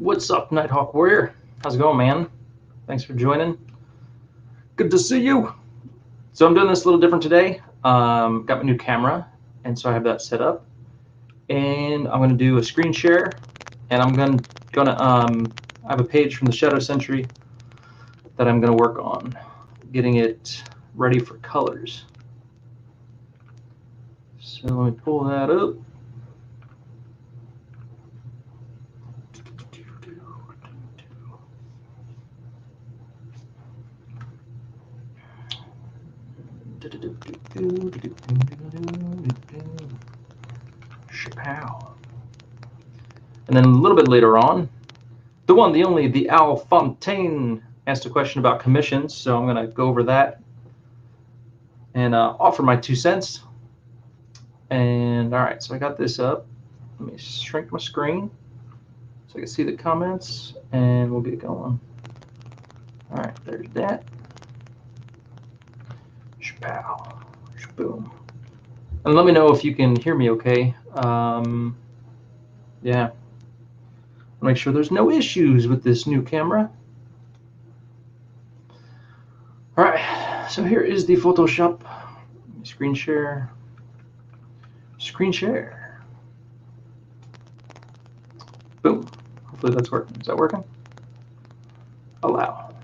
What's up, Nighthawk Warrior? How's it going, man? Thanks for joining. Good to see you. So I'm doing this a little different today. Got my new camera, and so I have that set up. And I'm going to do a screen share, and I'm gonna I have a page from the Shadow Sentry that I'm going to work on, getting it ready for colors. So let me pull that up. Chapow. And then a little bit later on, the one, the only, the Al Fontaine asked a question about commissions, so I'm going to go over that and offer my 2 cents. And all right, so I got this up. Let me shrink my screen so I can see the comments, and we'll get going. All right, there's that. Shapow. Boom. And let me know if you can hear me okay. Yeah. Make sure there's no issues with this new camera. All right, so here is the Photoshop. Screen share. Screen share. Boom. Hopefully that's working. Is that working? Allow.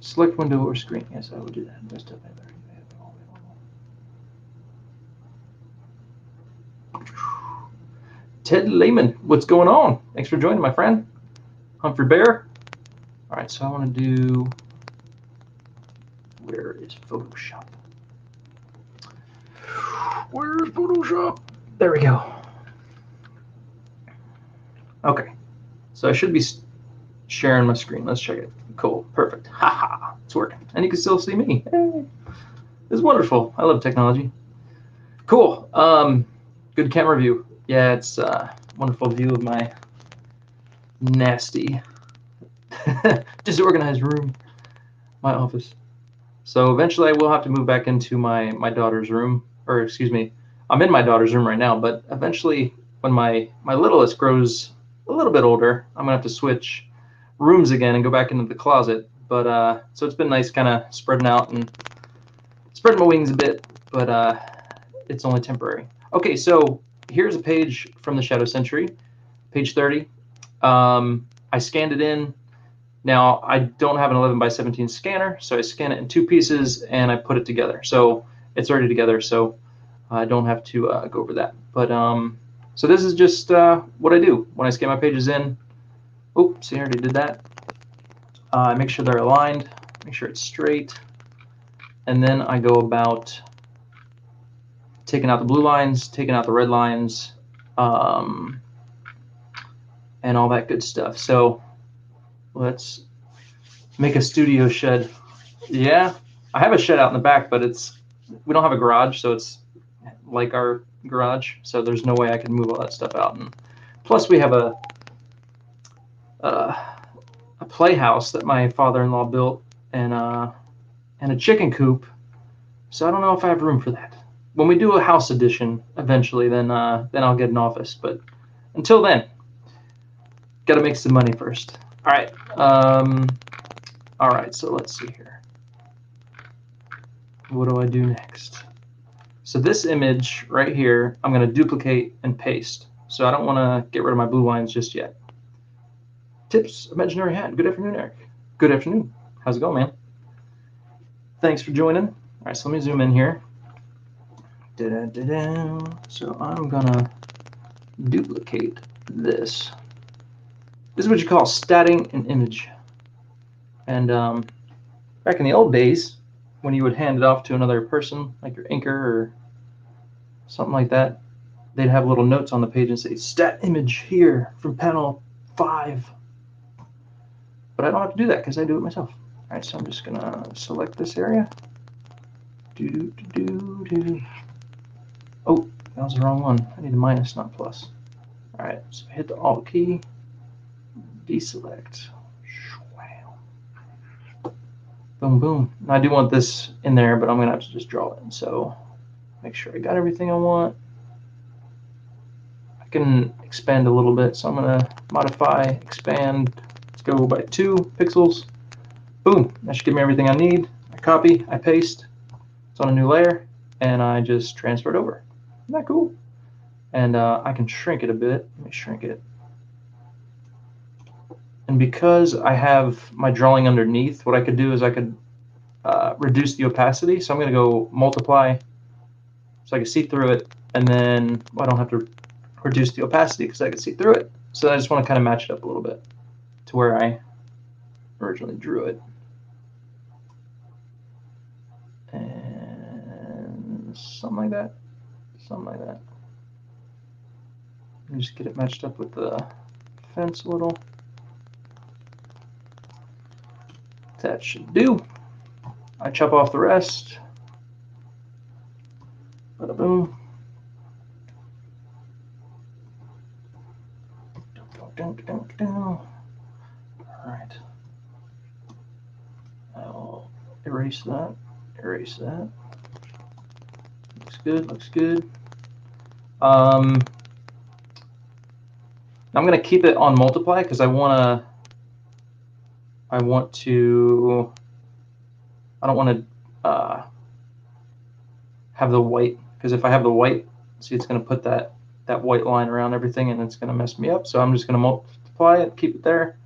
Select window or screen. Yes, I will do that. Desktop. Ted Lehman, what's going on? Thanks for joining, my friend. Humphrey Bear. All right, so I want to do, where is Photoshop? Where's Photoshop? There we go. Okay, so I should be sharing my screen. Let's check it. Cool, perfect. Haha, it's working. And you can still see me. Hey. It's wonderful. I love technology. Cool. Good camera view. Yeah, it's a wonderful view of my nasty, disorganized room, my office. So eventually I will have to move back into my daughter's room, or excuse me, I'm in my daughter's room right now, but eventually when my littlest grows a little bit older, I'm gonna have to switch rooms again and go back into the closet. But so it's been nice kind of spreading out and spreading my wings a bit, but it's only temporary. Okay, so here's a page from the Shadow Sentry, page 30. I scanned it in. Now, I don't have an 11 by 17 scanner, so I scan it in 2 pieces and I put it together. So it's already together, so I don't have to go over that. But so this is just what I do when I scan my pages in. Oops, I already did that. I make sure they're aligned, make sure it's straight, and then I go about taking out the blue lines, taking out the red lines, and all that good stuff. So let's make a studio shed. Yeah, I have a shed out in the back, but we don't have a garage, so it's like our garage. So there's no way I can move all that stuff out. And plus, we have a playhouse that my father-in-law built, and a chicken coop. So I don't know if I have room for that. When we do a house edition eventually, then I'll get an office. But until then, gotta make some money first. All right. All right. So let's see here. What do I do next? So this image right here, I'm gonna duplicate and paste. So I don't want to get rid of my blue lines just yet. Tips, imaginary hat. Good afternoon, Eric. Good afternoon. How's it going, man? Thanks for joining. All right. So let me zoom in here. So I'm gonna duplicate this. This is what you call statting an image. And back in the old days, when you would hand it off to another person, like your inker or something like that, they'd have little notes on the page and say, stat image here from panel 5. But I don't have to do that because I do it myself. All right, so I'm just gonna select this area. Oh, that was the wrong one. I need a minus, not plus. All right, so hit the Alt key, deselect. Boom, boom. Now I do want this in there, but I'm gonna have to just draw it in. So make sure I got everything I want. can expand a little bit. So I'm going to modify, expand. Let's go by 2 pixels. Boom, that should give me everything I need. I copy, I paste. It's on a new layer, and I just transfer it over. Isn't that cool? And I can shrink it a bit. Let me shrink it. And because I have my drawing underneath, what I could do is I could reduce the opacity. So I'm going to go multiply so I can see through it. And then I don't have to reduce the opacity because I can see through it. So I just want to kind of match it up a little bit to where I originally drew it. And something like that. Something like that. And just get it matched up with the fence a little. That should do. I chop off the rest. Bada boom. All right. I'll erase that. Erase that. Looks good. Looks good. I'm going to keep it on multiply because I don't want to have the white, because if I have the white, see, it's going to put that white line around everything and it's going to mess me up. So I'm just going to multiply it, keep it there.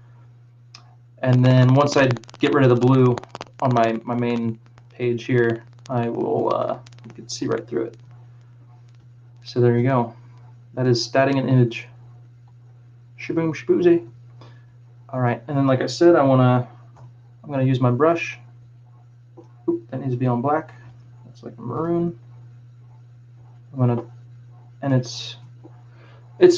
And then once I get rid of the blue on my main page here, I will, you can see right through it. So there you go. That is statting an image. Shaboom shaboozy. All right, and then like I said, I'm gonna use my brush. Oop, that needs to be on black. That's like a maroon. And it's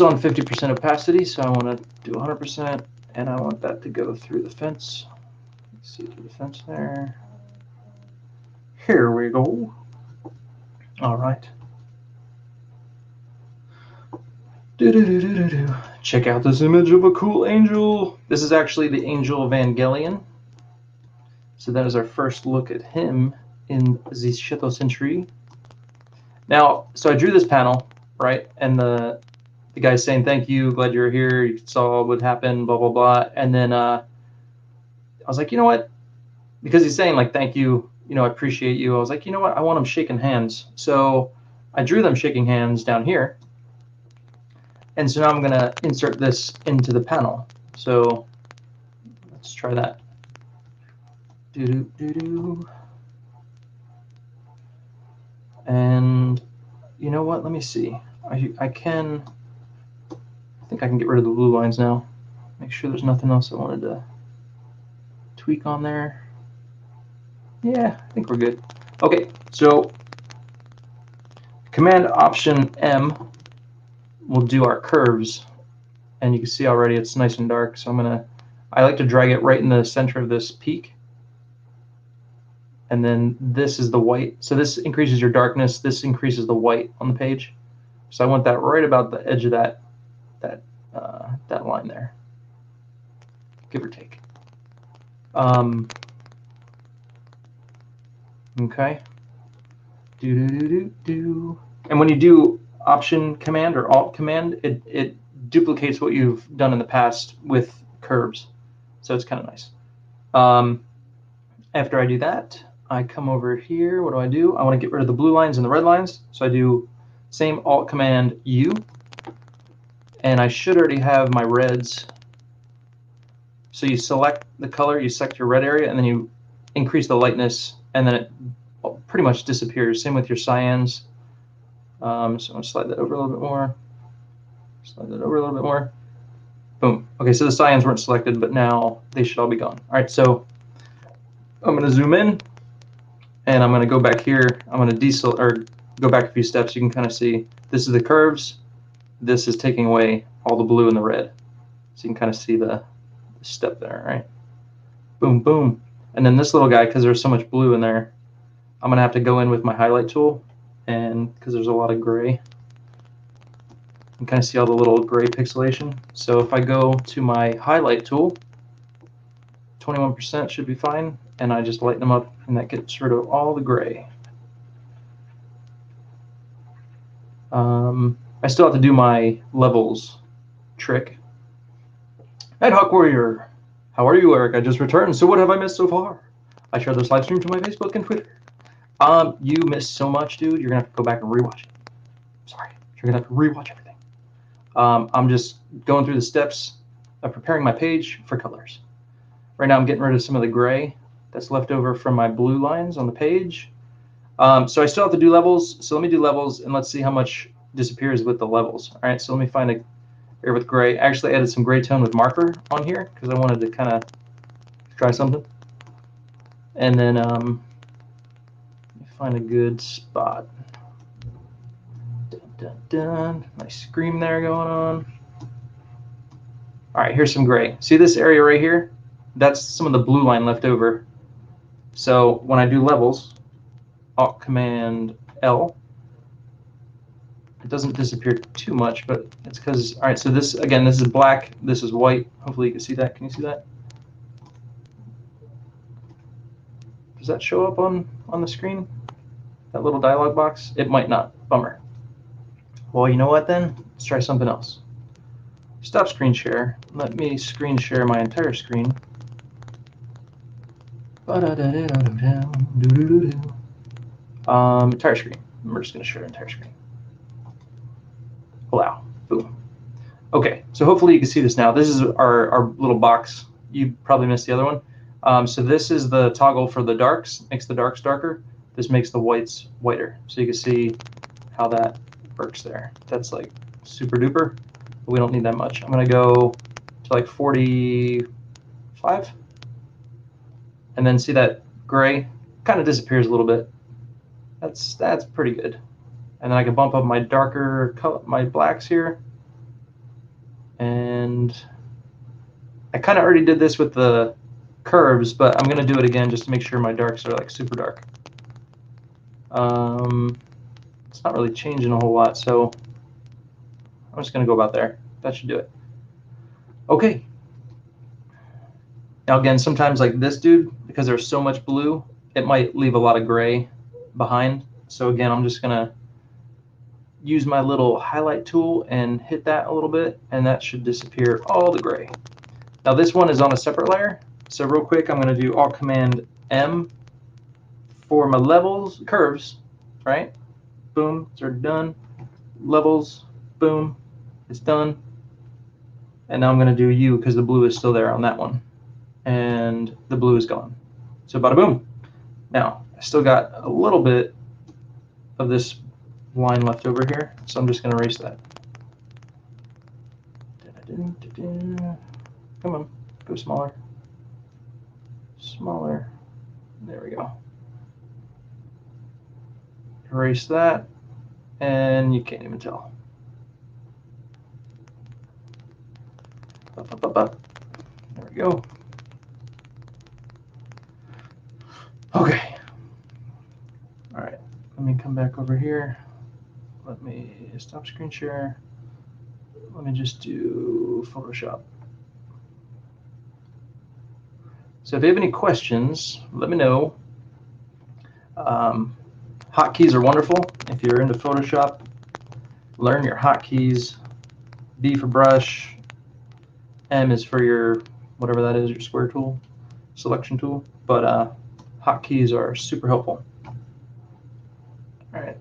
on 50% opacity, so I want to do 100%, and I want that to go through the fence. Let's see through the fence there. Here we go. All right. Check out this image of a cool angel. This is actually the Angel Evangelion. So that is our first look at him in the SHADOW SENTRY. Now, so I drew this panel, right? And the guy's saying, thank you, glad you're here, you saw what happened, blah, blah, blah. And then I was like, you know what? Because he's saying, like, thank you, I appreciate you. I was like, you know what? I want them shaking hands. So I drew them shaking hands down here. And so now I'm going to insert this into the panel. So let's try that. And you know what? Let me see. I think I can get rid of the blue lines now. Make sure there's nothing else I wanted to tweak on there. Yeah, I think we're good. Okay, so Command Option M will do our curves, and you can see already it's nice and dark. So I like to drag it right in the center of this peak, and then this is the white. So this increases your darkness. This increases the white on the page. So I want that right about the edge of that line there, give or take. Okay. And when you do Option Command or Alt Command, it duplicates what you've done in the past with curves. So it's kind of nice. After I do that, I come over here. What do? I want to get rid of the blue lines and the red lines. So I do same Alt Command U. And I should already have my reds. So you select the color, you select your red area, and then you increase the lightness, and then it pretty much disappears. Same with your cyans. So I'm going to slide that over a little bit more. Slide that over a little bit more. Boom. Okay, so the cyans weren't selected, but now they should all be gone. All right, so I'm going to zoom in, and I'm going to go back here. I'm going to go back a few steps. You can kind of see this is the curves. This is taking away all the blue and the red. So you can kind of see the step there, right? Boom, boom. And then this little guy, because there's so much blue in there, I'm going to have to go in with my highlight tool, and because there's a lot of gray, you can kind of see all the little gray pixelation. So if I go to my highlight tool, 21% should be fine, and I just lighten them up, and that gets rid of all the gray. I still have to do my levels trick. Ad Hoc Warrior, how are you, Eric? I just returned. So what have I missed so far? I shared this live stream to my Facebook and Twitter. You missed so much, dude. You're gonna have to go back and rewatch it. Sorry, you're gonna have to rewatch everything. I'm just going through the steps of preparing my page for colors. Right now I'm getting rid of some of the gray that's left over from my blue lines on the page. So I still have to do levels. So let me do levels and let's see how much disappears with the levels. All right, so let me find a area with gray. I actually added some gray tone with marker on here because I wanted to kind of try something. And then let me find a good spot. Dun, dun, dun. Nice scream there going on. All right, here's some gray. See this area right here? That's some of the blue line left over. So when I do levels, Alt Command L, it doesn't disappear too much, but it's because, all right, so this, again, this is black, this is white. Hopefully you can see that. Can you see that? Does that show up on the screen? That little dialog box? It might not. Bummer. Well, you know what then? Let's try something else. Stop screen share. Let me screen share my entire screen. Entire screen. We're just going to share entire screen. Allow. Boom. Okay, so hopefully you can see this now. This is our little box. You probably missed the other one. So this is the toggle for the darks. Makes the darks darker. This makes the whites whiter. So you can see how that works there. That's like super duper, but we don't need that much. I'm going to go to like 45. And then see that gray kind of disappears a little bit. That's pretty good. And then I can bump up my darker color, my blacks here. And I kind of already did this with the curves, but I'm going to do it again just to make sure my darks are like super dark. It's not really changing a whole lot, so I'm just going to go about there. That should do it. Okay. Now again, sometimes like this dude, because there's so much blue, it might leave a lot of gray behind. So again, I'm just going to use my little highlight tool and hit that a little bit, and that should disappear all the gray. Now this one is on a separate layer. So real quick, I'm going to do Alt Command M for my levels, curves, right? Boom, they're done. Levels, boom, it's done. And now I'm going to do U because the blue is still there on that one. And the blue is gone. So bada boom. Now, I still got a little bit of this line left over here, so I'm just going to erase that. Come on, go smaller. Smaller. There we go. Erase that, and you can't even tell. Up, up, up, up. There we go. Okay. All right. Let me come back over here. Let me stop screen share. Let me just do Photoshop. So if you have any questions, let me know. Hotkeys are wonderful. If you're into Photoshop, learn your hotkeys. B for brush. M is for your, whatever that is, your square tool, selection tool. But hotkeys are super helpful. All right.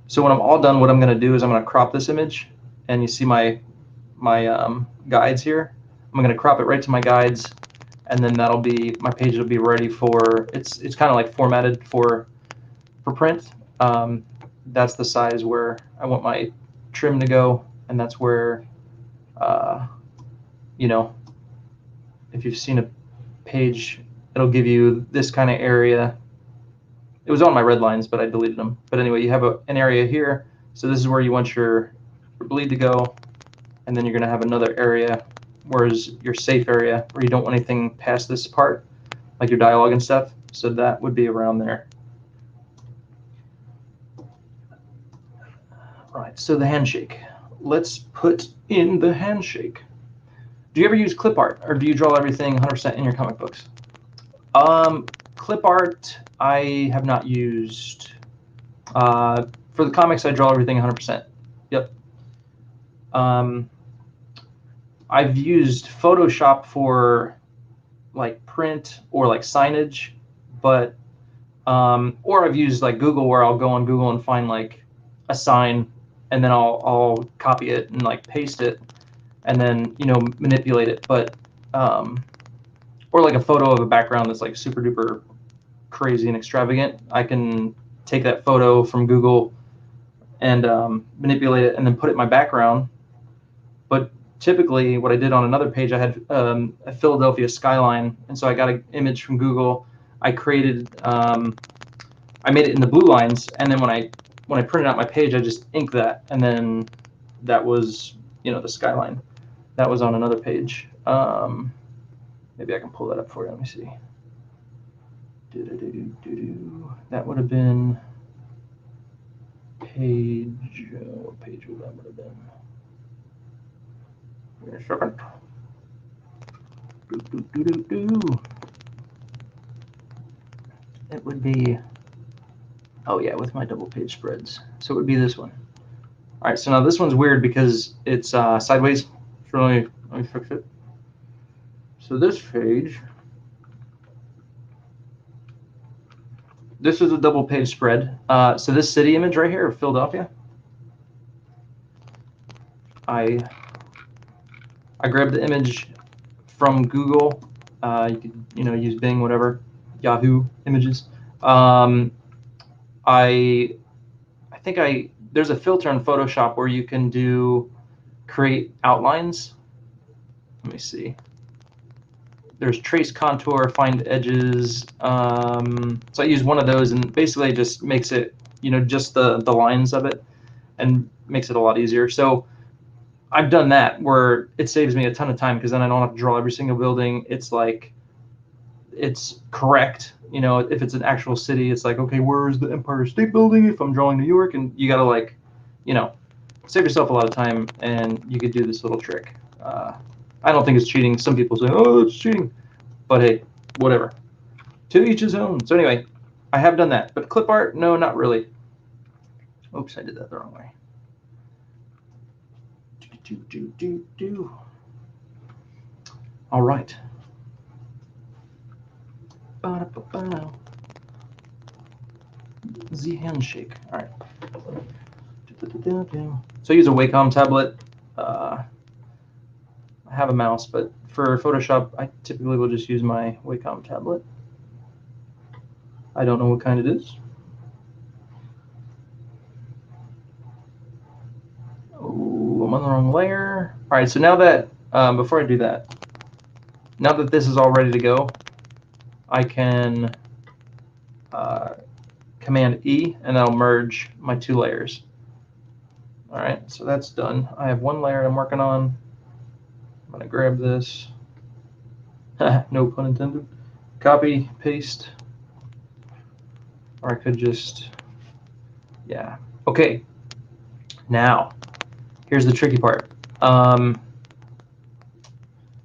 So when I'm all done, what I'm going to do is I'm going to crop this image, and you see my guides here. I'm going to crop it right to my guides, and then that'll be, my page will be ready for, it's kind of like formatted for print. That's the size where I want my trim to go, and that's where, you know, if you've seen a page, it'll give you this kind of area. It was on my red lines, but I deleted them. But anyway, you have an area here. So this is where you want your bleed to go. And then you're going to have another area, whereas your safe area, where you don't want anything past this part, like your dialogue and stuff. So that would be around there. All right, so the handshake. Let's put in the handshake. Do you ever use Clipart, or do you draw everything 100% in your comic books? Clipart, I have not used. For the comics, I draw everything 100%. Yep. I've used Photoshop for like print or like signage, but or I've used like Google, where I'll go on Google and find like a sign, and then I'll copy it and like paste it, and then manipulate it. But or like a photo of a background that's like super duper crazy and extravagant, I can take that photo from Google and manipulate it and then put it in my background. But typically what I did on another page, I had a Philadelphia skyline, and so I got an image from Google. I created, I made it in the blue lines, and then when I printed out my page, I just inked that, and then that was the skyline. That was on another page. Maybe I can pull that up for you. Let me see. That would have been page. What page would that have been? Give me a second. It would be. Oh yeah, with my double page spreads. So it would be this one. All right. So now this one's weird because it's sideways. So let me fix it. So this page. This is a double page spread. So this city image right here of Philadelphia, I grabbed the image from Google. You could use Bing, whatever, Yahoo Images. I think there's a filter in Photoshop where you can create outlines. Let me see. There's trace contour, find edges. So I use one of those, and basically it just makes it, just the lines of it, and makes it a lot easier. So I've done that where it saves me a ton of time, because then I don't have to draw every single building. It's like, it's correct. If it's an actual city, it's like, okay, where's the Empire State Building if I'm drawing New York? And you gotta like, save yourself a lot of time, and you could do this little trick. I don't think it's cheating. Some people say, oh, it's cheating. But hey, whatever. To each his own. So anyway, I have done that. But clip art, no, not really. Oops, I did that the wrong way. All right. The handshake. All right. So I use a Wacom tablet. I have a mouse, but for Photoshop, I typically will just use my Wacom tablet. I don't know what kind it is. Oh, I'm on the wrong layer. All right, so now that, before I do that, now that this is all ready to go, I can Command E, and that'll merge my two layers. All right, so that's done. I have one layer I'm working on. I'm gonna grab this. No pun intended. Copy, paste. Or I could just, yeah. Okay. Now, here's the tricky part.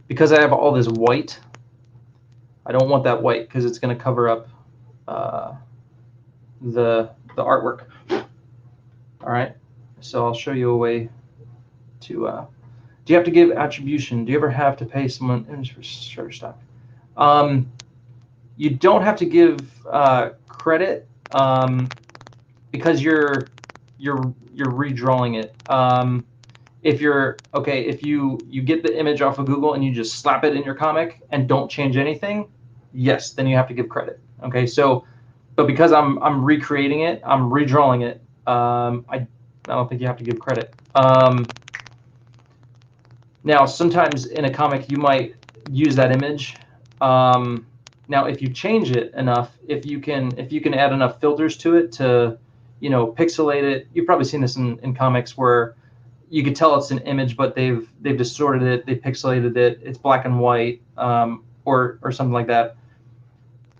Because I have all this white, I don't want that white because it's going to cover up the artwork. All right. So I'll show you a way to. Do you have to give attribution? Do you ever have to pay someone image for Shutterstock? You don't have to give credit because you're redrawing it. If you get the image off of Google and you just slap it in your comic and don't change anything, yes, then you have to give credit. Okay, so, but because I'm recreating it, I'm redrawing it. I don't think you have to give credit. Now, sometimes in a comic you might use that image. Now, if you change it enough, if you can add enough filters to it to, pixelate it. You've probably seen this in comics where you could tell it's an image, but they've distorted it, they pixelated it, it's black and white, or something like that.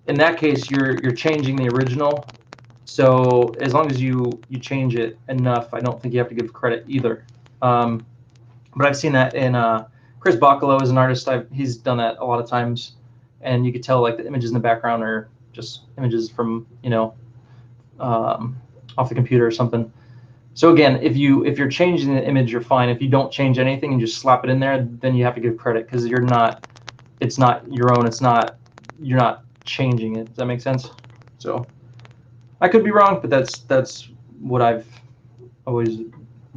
In that case, you're changing the original. So as long as you change it enough, I don't think you have to give credit either. But I've seen that in Chris Bacalo is an artist. He's done that a lot of times, and you could tell like the images in the background are just images from off the computer or something. So again, if you're changing the image, you're fine. If you don't change anything and just slap it in there, then you have to give credit because it's not your own. You're not changing it. Does that make sense? So I could be wrong, but that's what I've always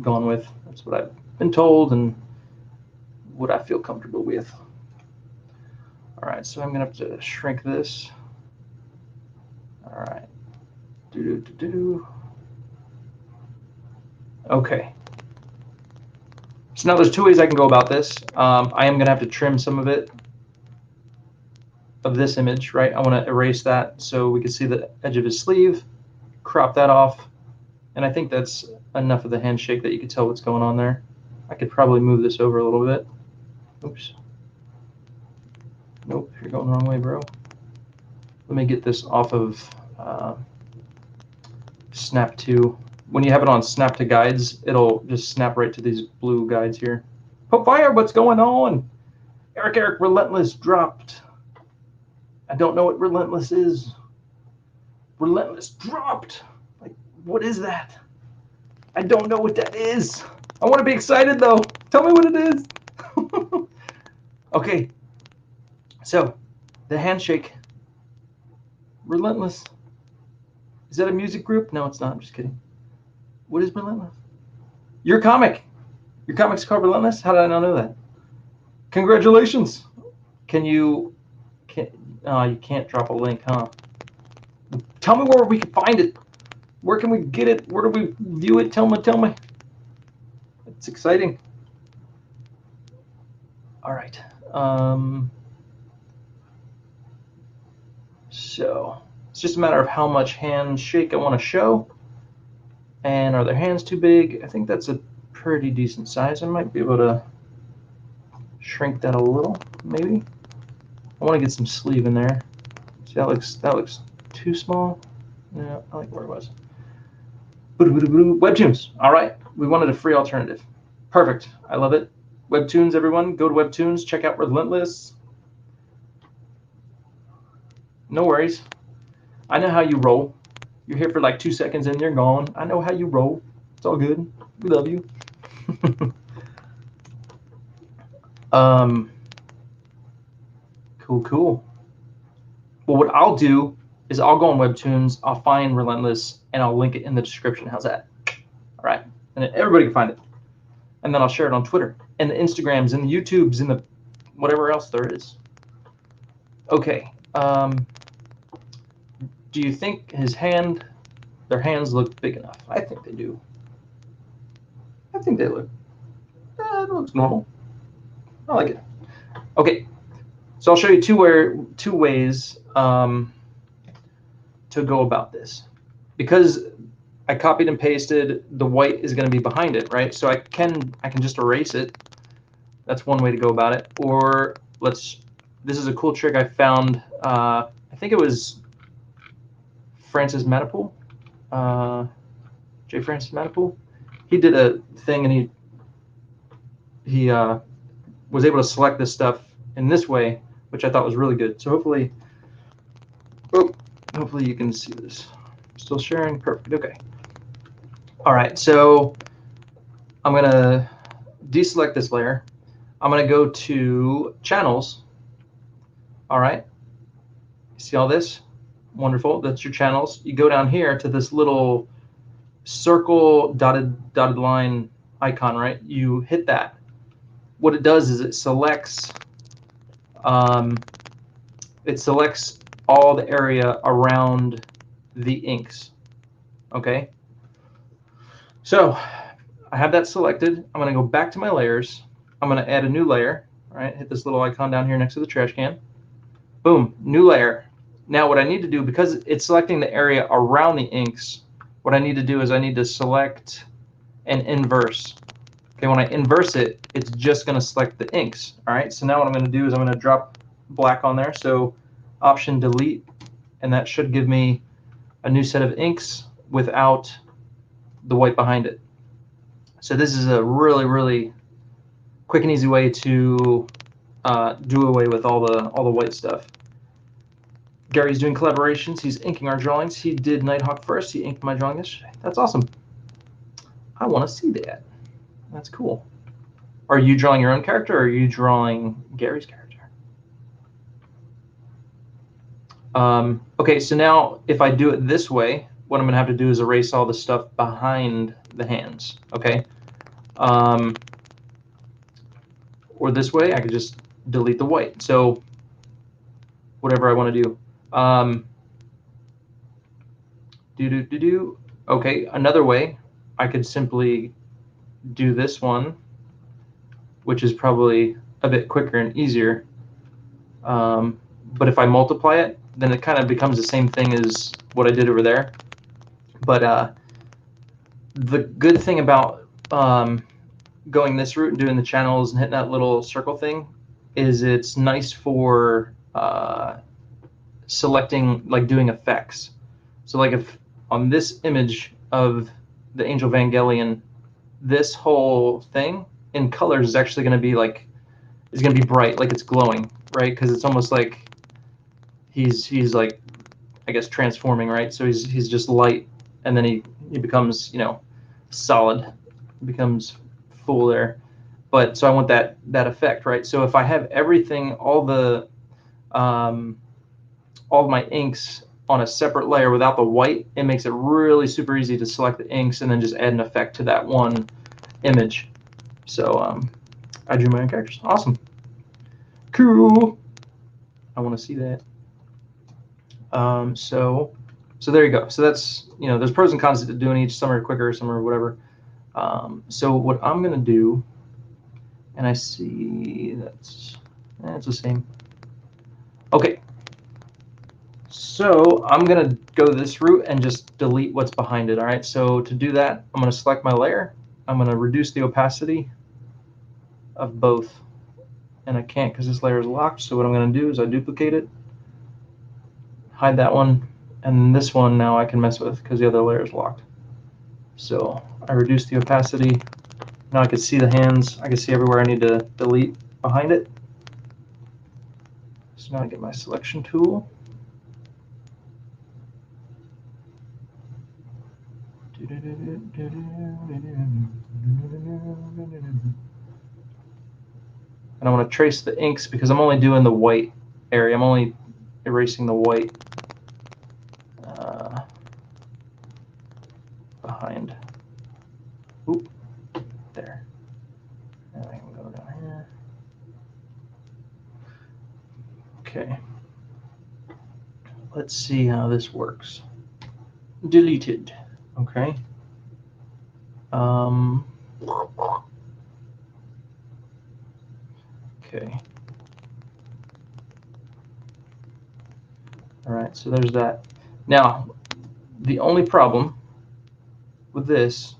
gone with. That's what I've been told and what I feel comfortable with. All right, so I'm gonna have to shrink this. All right. Okay. So now there's two ways I can go about this. I am gonna have to trim some of it, of this image, right? I want to erase that so we can see the edge of his sleeve, crop that off, and I think that's enough of the handshake that you can tell what's going on there. I could probably move this over a little bit. Oops. Nope, you're going the wrong way, bro. Let me get this off of Snap to. When you have it on Snap to Guides, it'll just snap right to these blue guides here. Popefire, what's going on? Eric, Relentless dropped. I don't know what Relentless is. Relentless dropped. Like, what is that? I don't know what that is. I want to be excited though. Tell me what it is. Okay. So, the handshake. Relentless. Is that a music group? No, it's not. I'm just kidding. What is Relentless? Your comic. Your comic's called Relentless? How did I not know that? Congratulations. You can't drop a link, huh? Tell me where we can find it. Where can we get it? Where do we view it? Tell me. It's exciting. All right. So it's just a matter of how much handshake I want to show. And are their hands too big? I think that's a pretty decent size. I might be able to shrink that a little, maybe. I want to get some sleeve in there. See, that looks too small. Yeah, I like where it was. Webtoons. All right, we wanted a free alternative. Perfect. I love it. Webtoons, everyone. Go to Webtoons. Check out Relentless. No worries. I know how you roll. You're here for like 2 seconds and you're gone. I know how you roll. It's all good. We love you. Cool. Well, what I'll do is I'll go on Webtoons, I'll find Relentless, and I'll link it in the description. How's that? All right. And then everybody can find it. And then I'll share it on Twitter and the Instagrams and the YouTubes and the whatever else there is. Okay. Do you think their hands look big enough? I think they do. I think they look, it looks normal. I like it. Okay. So I'll show you two ways to go about this. Because I copied and pasted, the white is going to be behind it, right? So I can just erase it. That's one way to go about it. Or this is a cool trick I found. I think it was Francis Matapool, J. Francis Matapool. He did a thing and he was able to select this stuff in this way, which I thought was really good. So hopefully you can see this. Still sharing, perfect. Okay. All right, so I'm gonna deselect this layer. I'm gonna go to channels. All right, see all this? Wonderful, that's your channels. You go down here to this little circle dotted line icon, right? You hit that. What it does is it selects all the area around the inks. Okay. So I have that selected. I'm going to go back to my layers. I'm going to add a new layer. All right. Hit this little icon down here next to the trash can. Boom. New layer. Now what I need to do, because it's selecting the area around the inks, what I need to do is I need to select and inverse. Okay. When I inverse it, it's just going to select the inks. All right. So now what I'm going to do is I'm going to drop black on there. So Option Delete, and that should give me a new set of inks without the white behind it. So this is a really, really quick and easy way to do away with all the white stuff. Gary's doing collaborations. He's inking our drawings. He did Nighthawk first. He inked my drawing yesterday. That's awesome. I want to see that. That's cool. Are you drawing your own character, or are you drawing Gary's character? Okay, so now if I do it this way, what I'm going to have to do is erase all the stuff behind the hands, okay? Or this way, I could just delete the white. So whatever I want to do. Okay, another way, I could simply do this one, which is probably a bit quicker and easier. But if I multiply it, then it kind of becomes the same thing as what I did over there. But the good thing about going this route and doing the channels and hitting that little circle thing is it's nice for selecting, like doing effects. So like if on this image of the Angel Evangelion, this whole thing in colors is actually going to be like, is going to be bright, like it's glowing, right? Because it's almost like he's like, I guess, transforming, right? So he's just light, and then he becomes, you know, solid, becomes full there. But so I want that effect, right? So if I have everything, all of my inks on a separate layer without the white, it makes it really super easy to select the inks and then just add an effect to that one image. So I drew my own characters. Awesome. Cool. I want to see that. So there you go. So that's, you know, there's pros and cons to doing each. Some are quicker, some are whatever. So what I'm going to do, and I see that's the same. Okay. So I'm going to go this route and just delete what's behind it. All right. So to do that, I'm going to select my layer. I'm going to reduce the opacity of both. And I can't because this layer is locked. So what I'm going to do is I duplicate it, hide that one, and this one now I can mess with because the other layer is locked. So I reduce the opacity. Now I can see the hands. I can see everywhere I need to delete behind it. So now I get my selection tool. And I want to trace the inks because I'm only doing the white area. I'm only erasing the white behind. Oop, there. And I can go down here. Okay. Let's see how this works. Deleted. Okay. Okay. All right, so there's that. Now, the only problem with this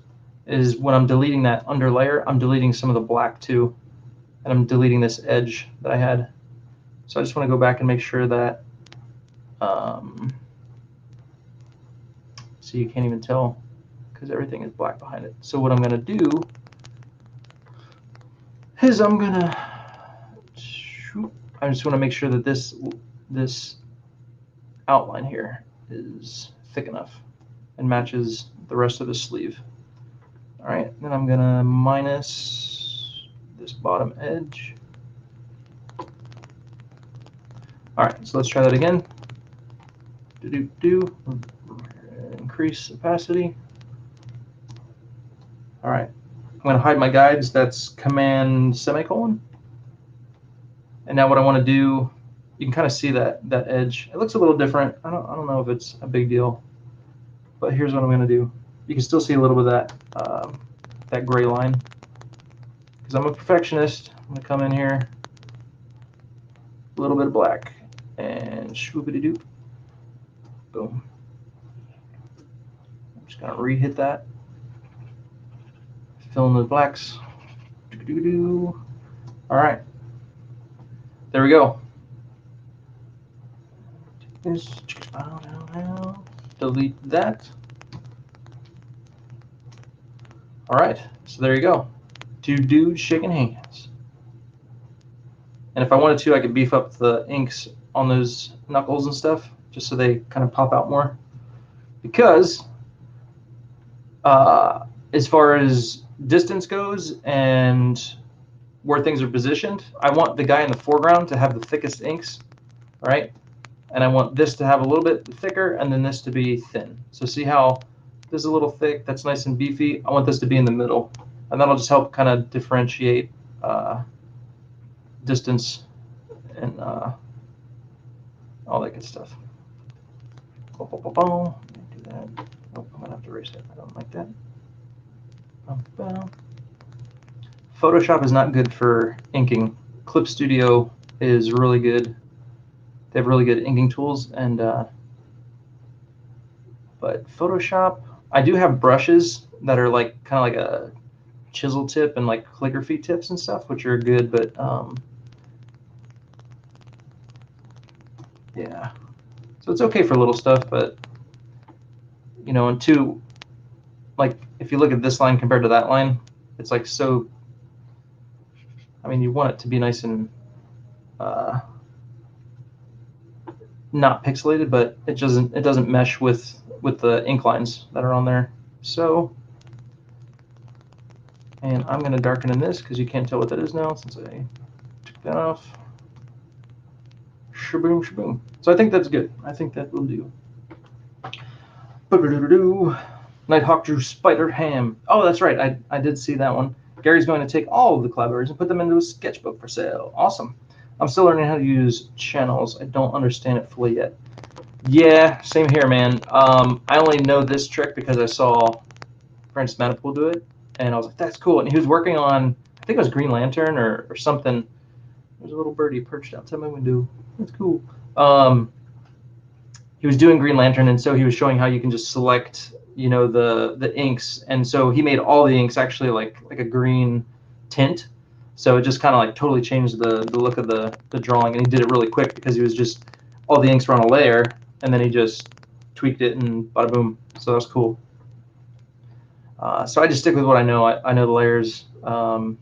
is when I'm deleting that under layer, I'm deleting some of the black too, and I'm deleting this edge that I had. So I just want to go back and make sure that, so you can't even tell because everything is black behind it. So what I'm going to do is I just want to make sure that this outline here is thick enough and matches the rest of the sleeve. All right, then I'm gonna minus this bottom edge. All right, so let's try that again. Increase opacity. All right, I'm gonna hide my guides. That's Command semicolon. And now what I want to do, you can kind of see that edge. It looks a little different. I don't know if it's a big deal, but here's what I'm going to do. You can still see a little bit of that gray line. Because I'm a perfectionist, I'm going to come in here, a little bit of black, and swoopity-doop. Boom. I'm just going to re-hit that. Fill in the blacks. All right. There we go. Delete that. All right, so there you go. Two dudes shaking hands. And if I wanted to, I could beef up the inks on those knuckles and stuff, just so they kind of pop out more. Because as far as distance goes and where things are positioned, I want the guy in the foreground to have the thickest inks, right? And I want this to have a little bit thicker and then this to be thin. So see how this is a little thick, that's nice and beefy. I want this to be in the middle. And that'll just help kind of differentiate distance and all that good stuff. Boom, boom, boom, boom. Do that. Nope, I'm gonna have to erase it. I don't like that. Boom, boom. Photoshop is not good for inking. Clip Studio is really good. They have really good inking tools, and but Photoshop, I do have brushes that are like kind of like a chisel tip and like calligraphy tips and stuff, which are good, but yeah. So it's okay for little stuff, but you know, and two, like if you look at this line compared to that line, it's like so. I mean, you want it to be nice and not pixelated, but it doesn't mesh with the ink lines that are on there. So, and I'm going to darken in this because you can't tell what that is now since I took that off. Shaboom, shaboom. So I think that's good. I think that will do. Nighthawk drew Spider Ham. Oh, that's right. I did see that one. Gary's going to take all of the collaborators and put them into a sketchbook for sale. Awesome. I'm still learning how to use channels. I don't understand it fully yet. Yeah, same here, man. I only know this trick because I saw Francis Manipool do it, and I was like, that's cool. And he was working on, I think it was Green Lantern or something. There's a little birdie perched outside my window. That's cool. He was doing Green Lantern, and so he was showing how you can just select, you know, the inks, and so he made all the inks actually like a green tint. So it just kind of like totally changed the look of the drawing, and he did it really quick because he was just all the inks were on a layer, and then he just tweaked it and bada boom. So that was cool. So I just stick with what I know. I know the layers. I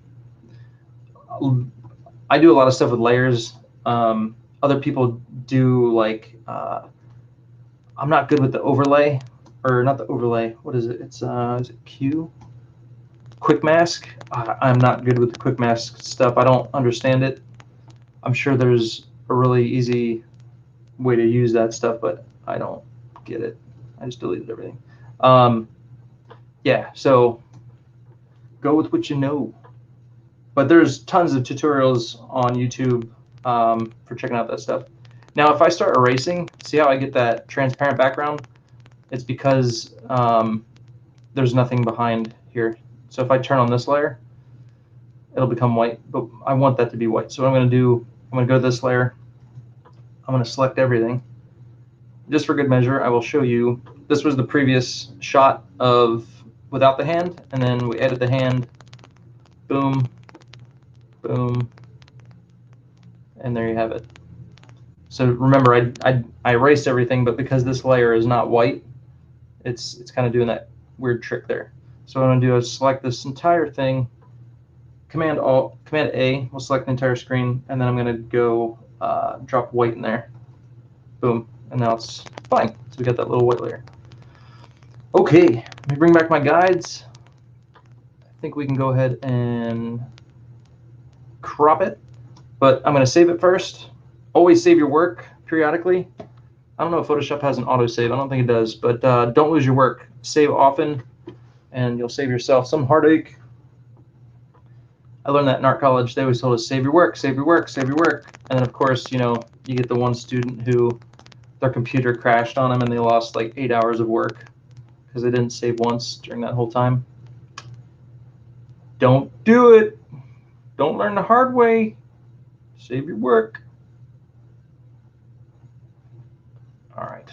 do a lot of stuff with layers. Other people do like. I'm not good with the overlay, or not the overlay. What is it? It's is it Q? Quick mask. I'm not good with the quick mask stuff. I don't understand it. I'm sure there's a really easy way to use that stuff, but I don't get it. I just deleted everything. Yeah, so go with what you know. But there's tons of tutorials on YouTube for checking out that stuff. Now, if I start erasing, see how I get that transparent background? It's because there's nothing behind here. So if I turn on this layer, it'll become white, but I want that to be white. So what I'm going to do, I'm going to go to this layer. I'm going to select everything. Just for good measure, I will show you. This was the previous shot of without the hand, and then we added the hand. Boom, boom, and there you have it. So remember, I erased everything, but because this layer is not white, it's kind of doing that weird trick there. So what I'm going to do is select this entire thing, Command A, we'll select the entire screen, and then I'm going to go drop white in there. Boom, and now it's fine. So we got that little white layer. Okay, let me bring back my guides. I think we can go ahead and crop it, but I'm going to save it first. Always save your work periodically. I don't know if Photoshop has an autosave. I don't think it does, but don't lose your work. Save often, and you'll save yourself some heartache. I learned that in art college. They always told us, save your work, save your work, save your work. And then, of course, you know, you get the one student who their computer crashed on them and they lost like 8 hours of work because they didn't save once during that whole time. Don't do it. Don't learn the hard way. Save your work. All right.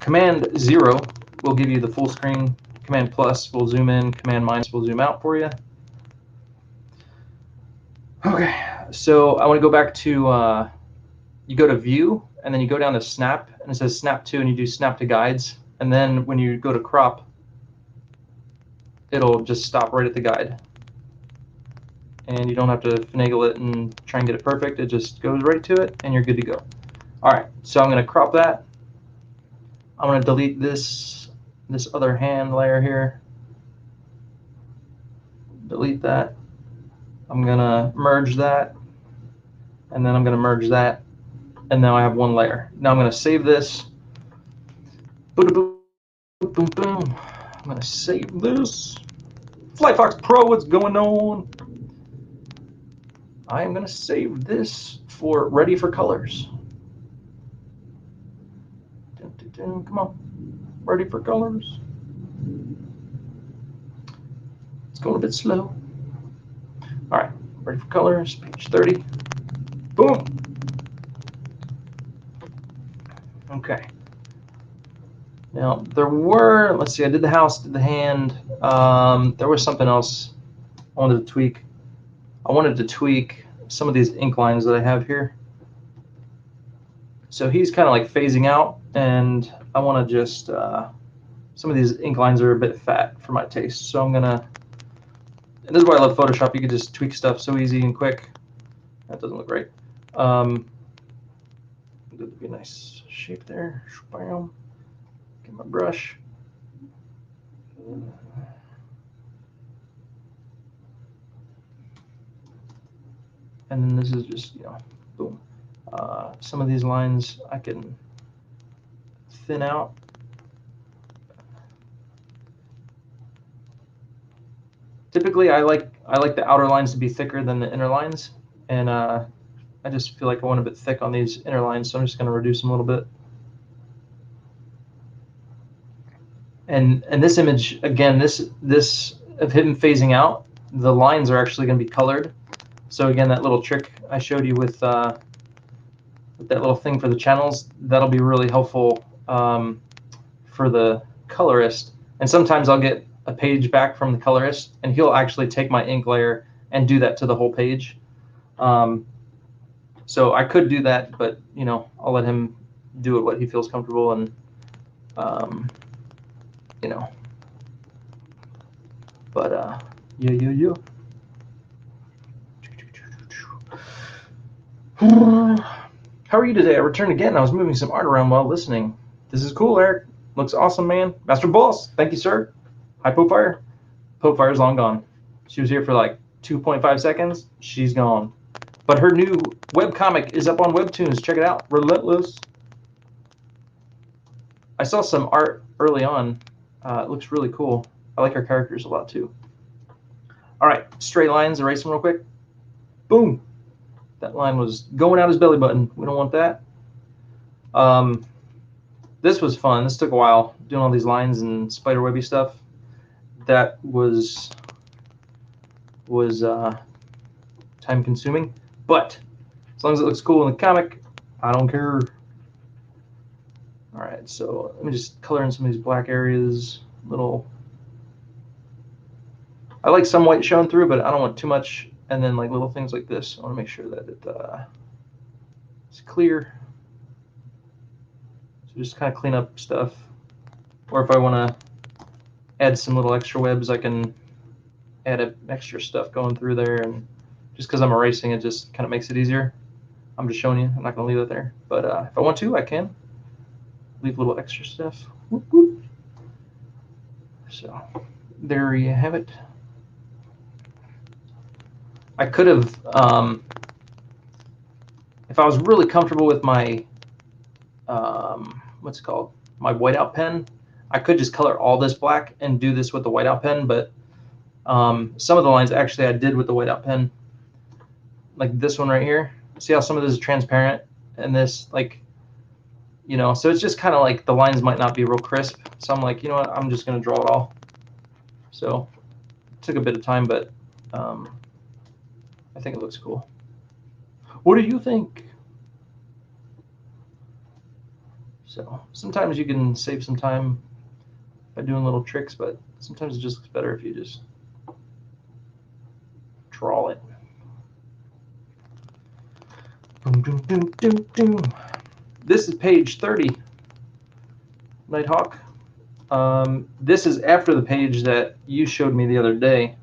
Command 0 will give you the full screen. Command plus will zoom in. Command minus will zoom out for you. Okay, so I want to go back to, you go to View, and then you go down to Snap, and it says Snap to, and you do Snap to Guides. And then when you go to Crop, it'll just stop right at the guide. And you don't have to finagle it and try and get it perfect. It just goes right to it, and you're good to go. All right, so I'm going to crop that. I'm going to delete this other hand layer here. Delete that. I'm going to merge that, and then I'm going to merge that, and now I have one layer. Now I'm going to save this. Boom, boom, boom, boom. I'm going to save this. Flyfox Pro, what's going on? I am going to save this for ready for colors. Come on, ready for colors. It's going a bit slow. All right, ready for colors, page 30. Boom. Okay. Now there were, let's see, I did the house, did the hand. There was something else I wanted to tweak. I wanted to tweak some of these ink lines that I have here. So he's kind of like phasing out, and I want to just, some of these ink lines are a bit fat for my taste. So I'm gonna, and this is why I love Photoshop. You can just tweak stuff so easy and quick. That doesn't look right. That'd be a nice shape there. Get my brush. And then this is just, boom. Some of these lines I can thin out. Typically, I like the outer lines to be thicker than the inner lines, and I just feel like I want a bit thick on these inner lines, so I'm just going to reduce them a little bit. And this image, again, this of him phasing out, the lines are actually going to be colored. So again, that little trick I showed you with that little thing for the channels, that'll be really helpful for the colorist. And sometimes I'll get a page back from the colorist, and he'll actually take my ink layer and do that to the whole page. So I could do that, but I'll let him do it what he feels comfortable, and But yeah. How are you today? I returned again. I was moving some art around while listening. This is cool, Eric. Looks awesome, man. Master Boss, thank you, sir. Hi, Popefire. Popefire's long gone. She was here for like 2.5 seconds. She's gone. But her new webcomic is up on Webtoons. Check it out. Relentless. I saw some art early on. It looks really cool. I like her characters a lot too. All right, straight lines, erase them real quick. Boom. That line was going out his belly button. We don't want that. This was fun. This took a while, doing all these lines and spiderwebby stuff. That was time consuming, but as long as it looks cool in the comic, I don't care. All right, so let me just color in some of these black areas. I like some white showing through, but I don't want too much. And then like little things like this, I want to make sure that it's clear. So just kind of clean up stuff. Or if I want to add some little extra webs, I can add extra stuff going through there. And just because I'm erasing, it just kind of makes it easier. I'm just showing you. I'm not going to leave it there. But if I want to, I can leave a little extra stuff. Whoop, whoop. So there you have it. I could have, if I was really comfortable with my, what's it called, my whiteout pen, I could just color all this black and do this with the whiteout pen, but some of the lines actually I did with the whiteout pen, like this one right here. See how some of this is transparent, and this, like, so it's just kind of like the lines might not be real crisp. So I'm like, you know what, I'm just going to draw it all. So it took a bit of time, but I think it looks cool. What do you think? So sometimes you can save some time by doing little tricks, but sometimes it just looks better if you just draw it. Boom, boom, boom, boom, boom. This is page 30, Nighthawk. This is after the page that you showed me the other day.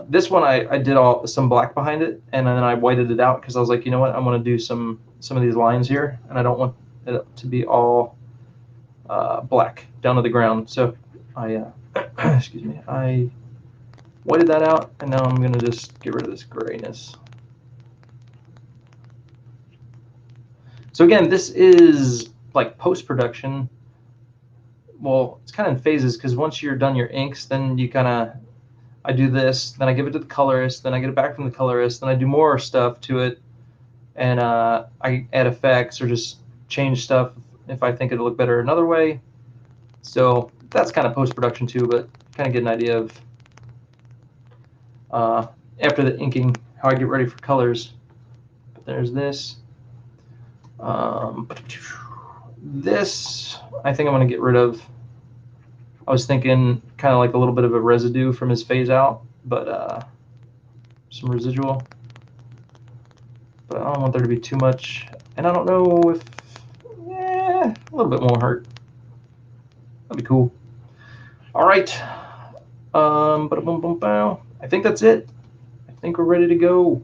This one I did some black behind it, and then I whited it out because I was like, you know what, I'm going to do some of these lines here, and I don't want it to be all black down to the ground. So I, excuse me, I whited that out, and now I'm going to just get rid of this grayness. So again, this is like post-production. Well, it's kind of in phases, because once you're done your inks, then you kind of, I do this, then I give it to the colorist, then I get it back from the colorist, then I do more stuff to it, and I add effects or just change stuff if I think it'll look better another way. So that's kind of post-production too, but kind of get an idea of after the inking how I get ready for colors. But there's this. This I think I'm going to get rid of. I was thinking kind of like a little bit of a residue from his phase out, but some residual. But I don't want there to be too much, and I don't know if, a little bit won't hurt. That'd be cool. All right. I think that's it. I think we're ready to go.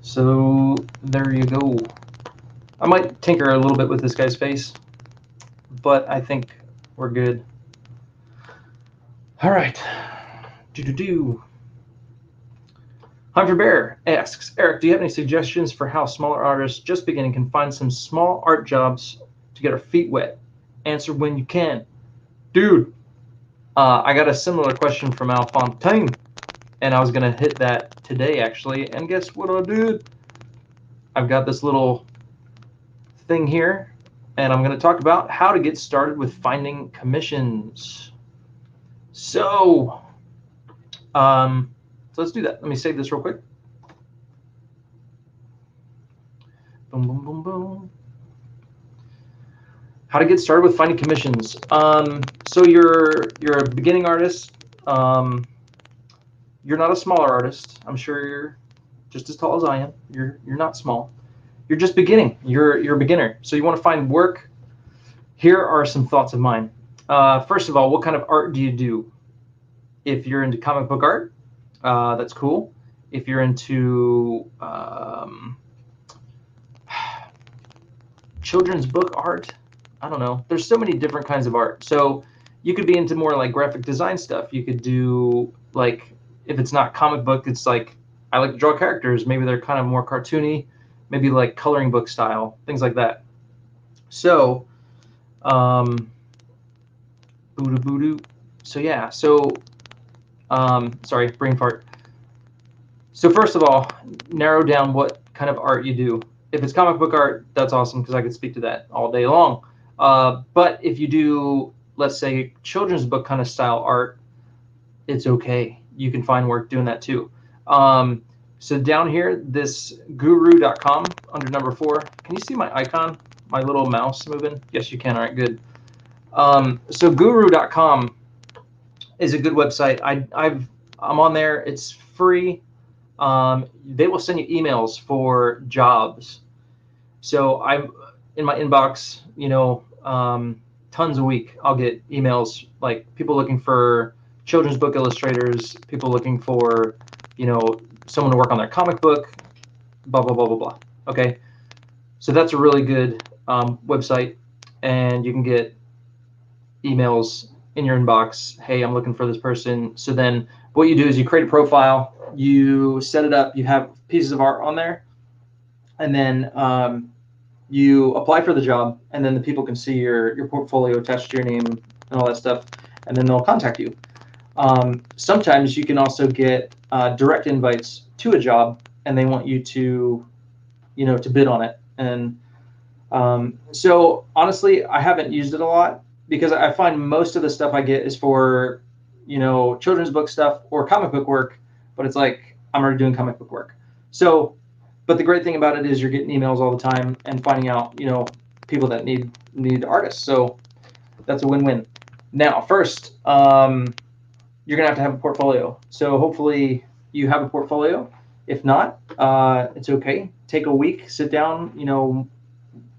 So there you go. I might tinker a little bit with this guy's face, but I think we're good. All right. Hunter Bear asks, Eric, do you have any suggestions for how smaller artists just beginning can find some small art jobs to get our feet wet? Answer when you can. Dude, I got a similar question from Al Fontaine, and I was going to hit that today, actually. And guess what I did? I've got this little thing here, and I'm going to talk about how to get started with finding commissions. So let's do that. Let me save this real quick. Boom, boom, boom, boom. How to get started with finding commissions. So you're a beginning artist. You're not a smaller artist. I'm sure you're just as tall as I am. You're not small. You're just beginning. You're a beginner. So you want to find work. Here are some thoughts of mine. First of all, what kind of art do you do? If you're into comic book art, that's cool. If you're into children's book art, I don't know. There's so many different kinds of art. So you could be into more like graphic design stuff. You could do, like, if it's not comic book, it's like, I like to draw characters. Maybe they're kind of more cartoony, maybe like coloring book style, things like that. So, so yeah, so, sorry, brain fart. So first of all, narrow down what kind of art you do. If it's comic book art, that's awesome, because I could speak to that all day long. But if you do, let's say, children's book kind of style art, it's okay. You can find work doing that too. So down here, this guru.com under number 4. Can you see my icon, my little mouse moving? Yes, you can. All right, good. So guru.com is a good website. I'm on there. It's free. They will send you emails for jobs. So I'm in my inbox, tons a week. I'll get emails like people looking for children's book illustrators, people looking for, someone to work on their comic book, blah, blah, blah, blah, blah. Okay. So that's a really good website, and you can get emails in your inbox. Hey, I'm looking for this person. So then what you do is you create a profile, you set it up, you have pieces of art on there, and then you apply for the job, and then the people can see your portfolio attached to your name and all that stuff, and then they'll contact you. Sometimes you can also get direct invites to a job, and they want you to, to bid on it. And so honestly, I haven't used it a lot, because I find most of the stuff I get is for, children's book stuff or comic book work, but it's like, I'm already doing comic book work. So, but the great thing about it is you're getting emails all the time and finding out, people that need artists. So that's a win-win. Now, first, you're going to have a portfolio. So hopefully you have a portfolio. If not, it's okay. Take a week, sit down,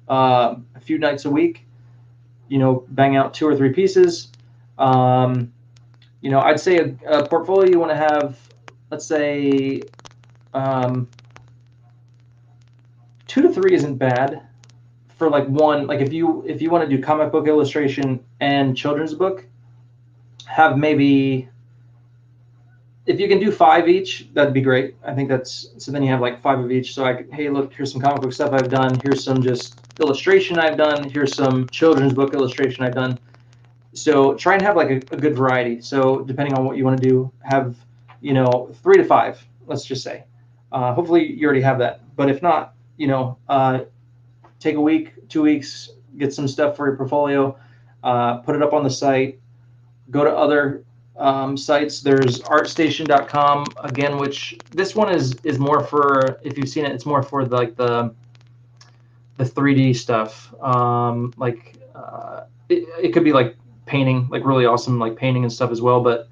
a few nights a week, bang out 2 or 3 pieces. I'd say a portfolio you want to have, let's say, 2 to 3 isn't bad for like one. Like if you want to do comic book illustration and children's book, have maybe, if you can do 5 each, that'd be great. I think that's, so then you have like 5 of each. So I could, hey, look, here's some comic book stuff I've done. Here's some just illustration I've done. Here's some children's book illustration I've done. So try and have like a good variety. So depending on what you want to do, have, 3 to 5, let's just say. Hopefully you already have that. But if not, take a week, 2 weeks, get some stuff for your portfolio, put it up on the site, go to other sites. There's artstation.com again, which this one is more for, if you've seen it, it's more for like the 3D stuff. It could be like painting, like really awesome like painting and stuff as well. But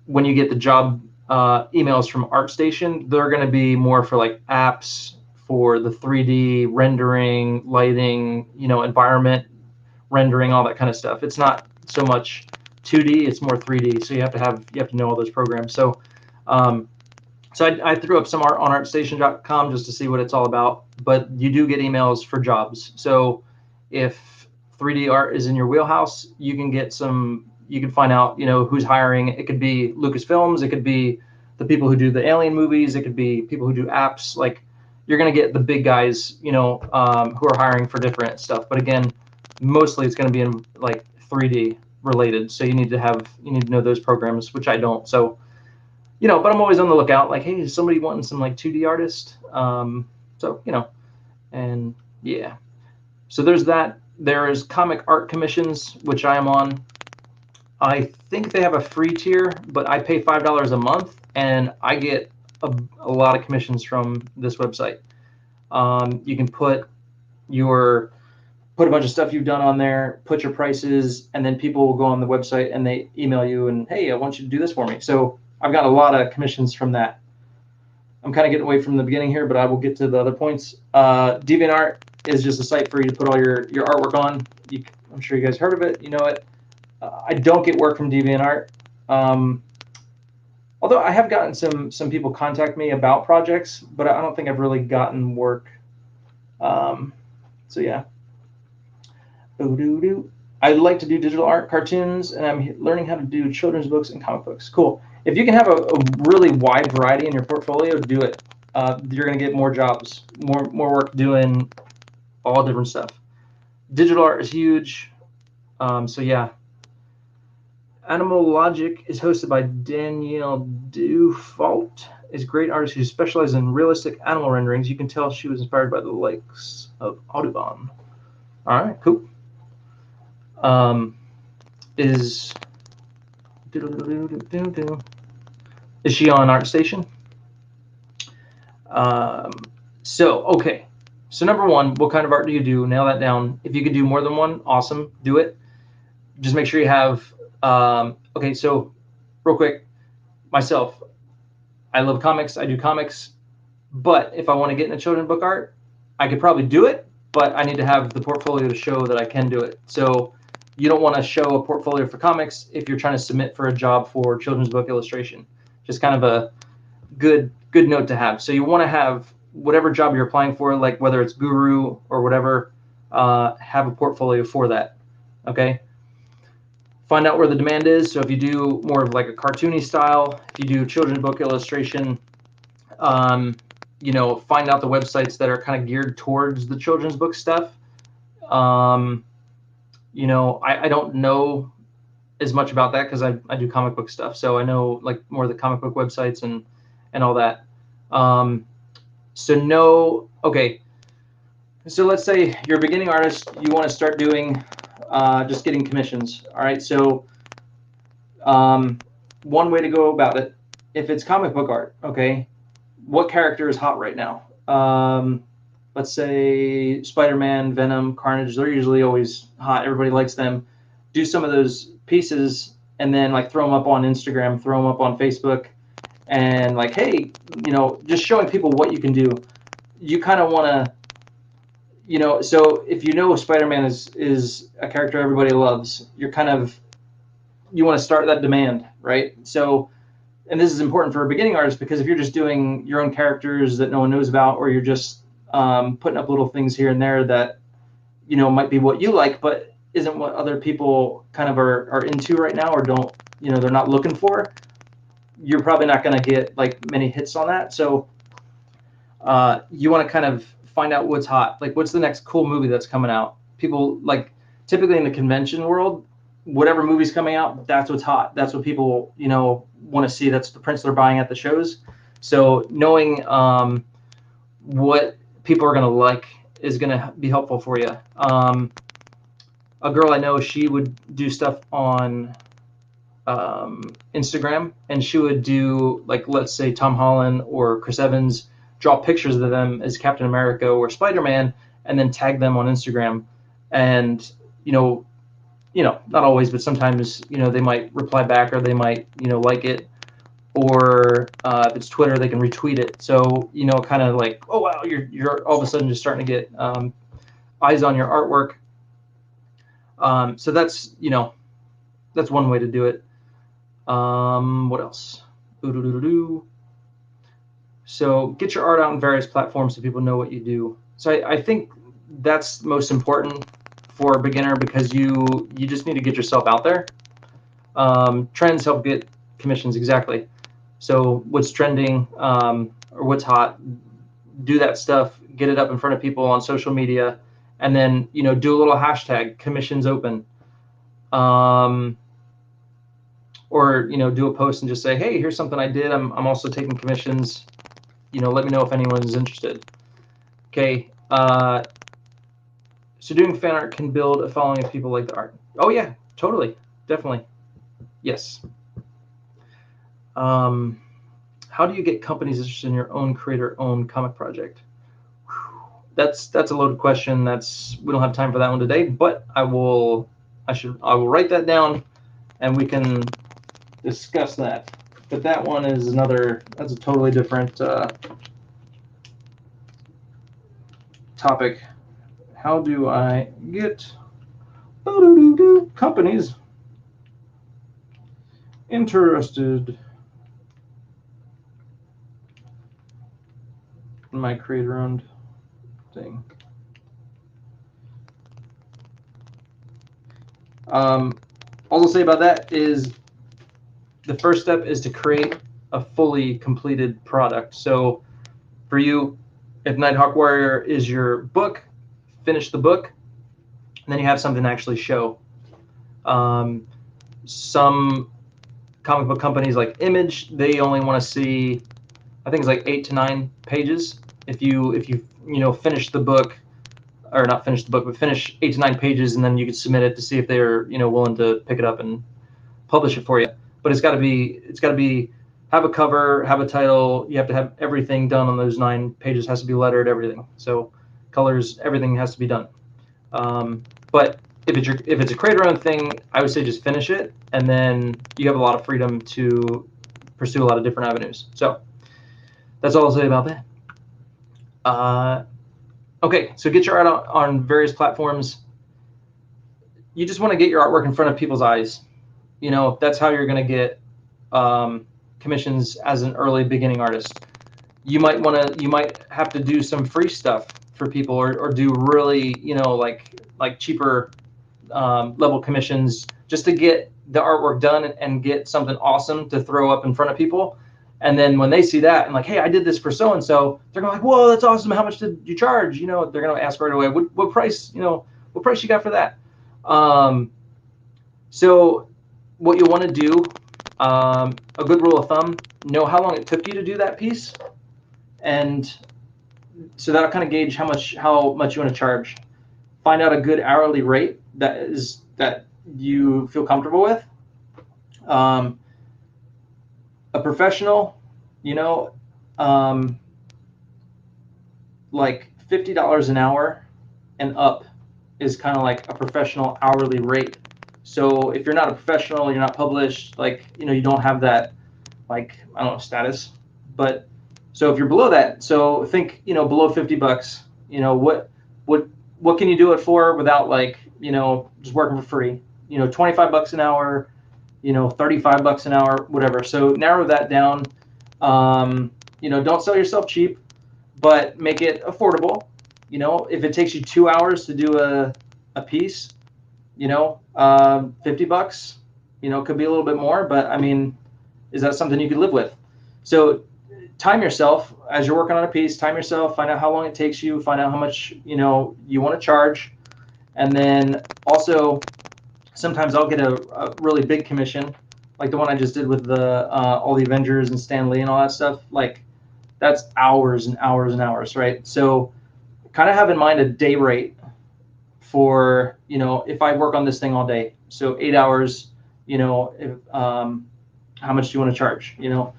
when you get the job emails from ArtStation, they're going to be more for like apps for the 3D rendering, lighting, environment rendering, all that kind of stuff. It's not so much 2D, it's more 3D. So you have to know all those programs. So I threw up some art on artstation.com just to see what it's all about. But you do get emails for jobs. So if 3D art is in your wheelhouse, you can find out, who's hiring. It could be Lucasfilms, it could be the people who do the Alien movies, it could be people who do apps. Like, you're going to get the big guys, who are hiring for different stuff. But again, mostly it's going to be in like 3D related. So you need to know those programs, which I don't. So, but I'm always on the lookout. Like, hey, is somebody wanting some like 2D artist? And yeah. So there's that. There's comic art commissions, which I am on. I think they have a free tier, but I pay $5 a month, and I get a lot of commissions from this website. You can put a bunch of stuff you've done on there, put your prices, and then people will go on the website and they email you and, hey, I want you to do this for me. So I've got a lot of commissions from that. I'm kind of getting away from the beginning here, but I will get to the other points. DeviantArt is just a site for you to put all your artwork on. I'm sure you guys heard of it. You know it. I don't get work from DeviantArt. Although I have gotten some people contact me about projects, but I don't think I've really gotten work. So yeah. I like to do digital art, cartoons, and I'm learning how to do children's books and comic books. Cool. If you can have a really wide variety in your portfolio, do it. You're going to get more jobs, more work doing all different stuff. Digital art is huge. So yeah. Animal Logic is hosted by Danielle Dufault. Is a great artist who specializes in realistic animal renderings. You can tell she was inspired by the likes of Audubon. All right, cool. Is she on ArtStation? Okay. So number one, what kind of art do you do? Nail that down. If you could do more than one, awesome. Do it. Just make sure you have. Okay, so real quick, myself, I love comics. I do comics, but if I want to get into children's book art, I could probably do it, but I need to have the portfolio to show that I can do it. So you don't want to show a portfolio for comics if you're trying to submit for a job for children's book illustration. Just kind of a good note to have. So you want to have whatever job you're applying for, like whether it's Guru or whatever, have a portfolio for that. Okay. Find out where the demand is. So if you do more of like a cartoony style, if you do children's book illustration, find out the websites that are kind of geared towards the children's book stuff. I don't know as much about that because I do comic book stuff. So I know like more of the comic book websites and all that. Okay. So let's say you're a beginning artist, you want to start doing just getting commissions. All right. So one way to go about it, if it's comic book art, okay, what character is hot right now? Let's say Spider-Man, Venom, Carnage, they're usually always hot. Everybody likes them. Do some of those pieces and then like throw them up on Instagram, throw them up on Facebook, and like, hey, just showing people what you can do. You kind of want to, so if Spider-Man is a character everybody loves, you want to start that demand, right? So, and this is important for a beginning artist because if you're just doing your own characters that no one knows about, or you're just putting up little things here and there that, you know, might be what you like, but isn't what other people kind of are into right now, or don't, you know, they're not looking for, you're probably not going to get like many hits on that. So you want to kind of find out what's hot, like what's the next cool movie that's coming out. People, like, typically in the convention world, whatever movie's coming out, that's what's hot. That's what people, you know, want to see. That's the prints they're buying at the shows. So knowing what people are going to like is going to be helpful for you. A girl I know, she would do stuff on Instagram, and she would do, like, let's say Tom Holland or Chris Evans, draw pictures of them as Captain America or Spider-Man, and then tag them on Instagram. And, you know, not always, but sometimes, you know, they might reply back, or they might, you know, like it, or if it's Twitter, they can retweet it. So, you know, kind of like, oh wow, you're all of a sudden just starting to get eyes on your artwork. So that's, you know, that's one way to do it. What else? So get your art out on various platforms so people know what you do. So I think that's most important for a beginner, because you just need to get yourself out there. Trends help get commissions, exactly. So what's trending, or what's hot, do that stuff, get it up in front of people on social media, and then, you know, do a little hashtag commissions open. Or, you know, do a post and just say, hey, here's something I did. I'm also taking commissions. You know, let me know if anyone's interested. Okay. So doing fan art can build a following of people like the art. Oh yeah, totally, definitely, yes. How do you get companies interested in your own creator-owned comic project? That's a loaded question. We don't have time for that one today, but I will write that down, and we can discuss that. But that one is that's a totally different topic. How do I get companies interested in my creator-owned thing? All I'll say about that is the first step is to create a fully completed product. So for you, if Nighthawk Warrior is your book, finish the book, and then you have something to actually show. Some comic book companies like Image, they only want to see, I think it's like 8 to 9 pages. If you finish the book, or not finish the book, but finish 8 to 9 pages, and then you can submit it to see if they're, you know, willing to pick it up and publish it for you. But it's got to be have a cover, have a title. You have to have everything done on those 9 pages. Has to be lettered, everything. So colors, everything has to be done. But if it's a creator-owned thing, I would say just finish it, and then you have a lot of freedom to pursue a lot of different avenues. So that's all I'll say about that. Okay, so get your art on various platforms. You just want to get your artwork in front of people's eyes. You know, that's how you're going to get commissions as an early beginning artist. You might have to do some free stuff for people, or do really, you know, like cheaper level commissions, just to get the artwork done and get something awesome to throw up in front of people. And then when they see that and like, hey, I did this for so and so, they're gonna like, whoa, that's awesome. How much did you charge? You know, they're gonna ask right away, what price? You know, what price you got for that? So what you want to do, a good rule of thumb, know how long it took you to do that piece, and so that'll kind of gauge how much you want to charge. Find out a good hourly rate that you feel comfortable with. A professional, you know, like $50 an hour and up is kind of like a professional hourly rate. So if you're not a professional, you're not published, like, you know, you don't have that, like, I don't know, status. But so if you're below that, so think, you know, below $50, you know, what can you do it for without, like, you know, just working for free? You know, $25 an hour, you know, $35 an hour, whatever. So narrow that down. You know, don't sell yourself cheap, but make it affordable. You know, if it takes you 2 hours to do a piece, you know, $50, you know, could be a little bit more, but I mean, is that something you could live with? So time yourself as you're working on a piece, time yourself, find out how long it takes you, find out how much, you know, you want to charge. And then also sometimes I'll get a really big commission, like the one I just did with the all the Avengers and Stan Lee and all that stuff. Like that's hours and hours and hours, right? So kind of have in mind a day rate for, you know, if I work on this thing all day. So 8 hours, you know, if, how much do you want to charge, you know?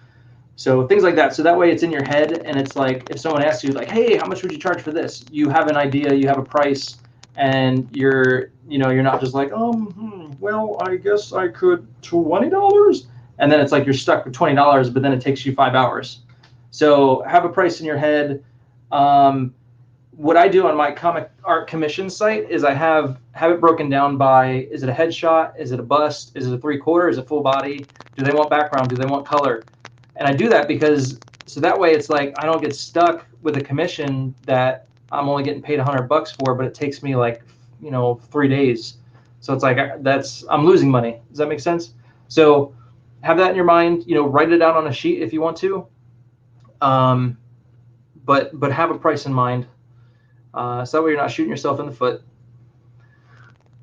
So things like that. So that way it's in your head, and it's like if someone asks you like, hey, how much would you charge for this? You have an idea, you have a price, and you're not just like, well, I guess I could $20. And then it's like you're stuck with $20, but then it takes you 5 hours. So have a price in your head. What I do on my comic art commission site is I have it broken down by, is it a headshot? Is it a bust? Is it a 3/4? Is it full body? Do they want background? Do they want color? And I do that because, so that way it's like I don't get stuck with a commission that I'm only getting paid $100 for, but it takes me like, you know, 3 days. So it's like I'm losing money. Does that make sense? So have that in your mind. You know, write it out on a sheet if you want to. But have a price in mind. So that way you're not shooting yourself in the foot.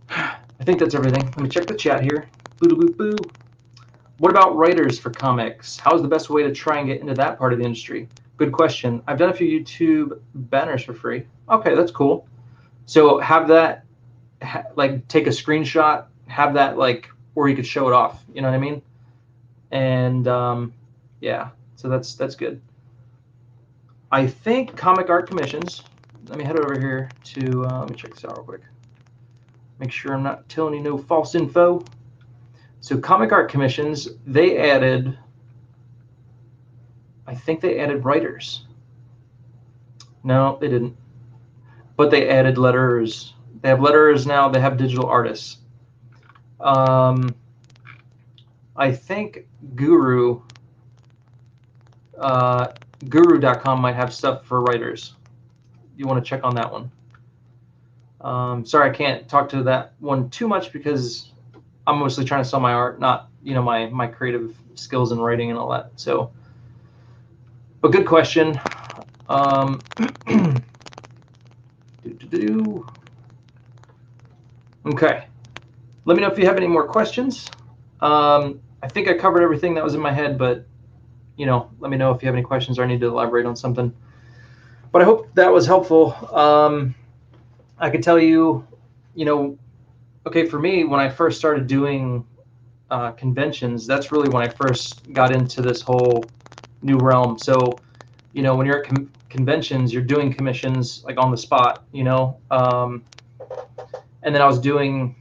I think that's everything. Let me check the chat here. Boo-doo-boo-boo. What about writers for comics? How's the best way to try and get into that part of the industry? Good question. I've done a few YouTube banners for free. Okay, that's cool. So have that, like take a screenshot, have that like, or you could show it off. You know what I mean? And yeah, so that's good. I think comic art commissions. Let me head over here to, let me check this out real quick. Make sure I'm not telling you no false info. So comic art commissions, they added, I think they added writers. No, they didn't. But they added letterers. They have letterers now. They have digital artists. I think Guru, Guru.com might have stuff for writers. You want to check on that one. Sorry, I can't talk to that one too much because I'm mostly trying to sell my art, not, you know, my creative skills in writing and all that. So, but good question. Okay. Let me know if you have any more questions. I think I covered everything that was in my head, but, you know, let me know if you have any questions or I need to elaborate on something. But I hope that was helpful. I could tell you, you know, okay, for me, when I first started doing conventions, that's really when I first got into this whole new realm. So, you know, when you're at conventions, you're doing commissions like on the spot, you know, and then I was doing